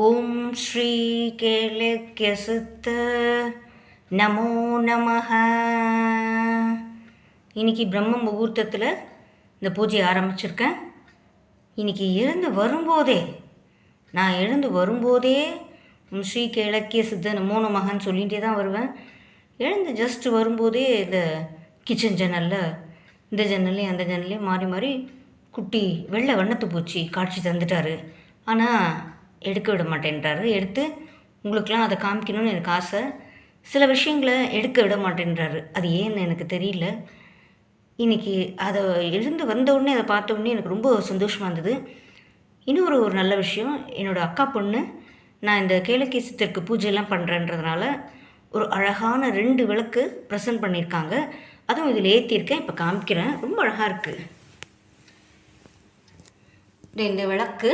ஓம் ஸ்ரீ கேளக்கியசித்த நமோ நமஹ. இன்றைக்கி பிரம்ம முகூர்த்தத்தில் இந்த பூஜையை ஆரம்பிச்சிருக்கேன். இன்றைக்கி நான் எழுந்து வரும்போதே ஸ்ரீ கேளக்கிய சித்த நமோ நமஹன்னு சொல்லிகிட்டே தான் வருவேன். எழுந்து ஜஸ்ட் வரும்போதே இந்த கிச்சன் ஜன்னலில் இந்த ஜன்னல்லையும் அந்த ஜன்னல்லையும் மாறி மாறி குட்டி வெள்ளை வண்ணத்து பூச்சி காட்சி தந்துட்டார். ஆனால் எடுக்க விட மாட்டேன்றாரு. எடுத்து உங்களுக்கெலாம் அதை காமிக்கணும்னு எனக்கு ஆசை. சில விஷயங்களை எடுக்க விட மாட்டேன்றாரு. அது ஏன்னு எனக்கு தெரியல. இன்றைக்கி அதை எழுந்து வந்தவுடனே அதை பார்த்தவுடனே எனக்கு ரொம்ப சந்தோஷமாக இருந்தது. இன்னொரு ஒரு நல்ல விஷயம், என்னோடய அக்கா பொண்ணு நான் இந்த கேளக்கிய சித்தருக்கு பூஜையெல்லாம் பண்ணுறேன்றதுனால ஒரு அழகான 2 விளக்கு ப்ரெசென்ட் பண்ணியிருக்காங்க. அதுவும் இதில் ஏற்றிருக்கேன். இப்போ காமிக்கிறேன். ரொம்ப அழகாக இருக்குது. இந்த விளக்கு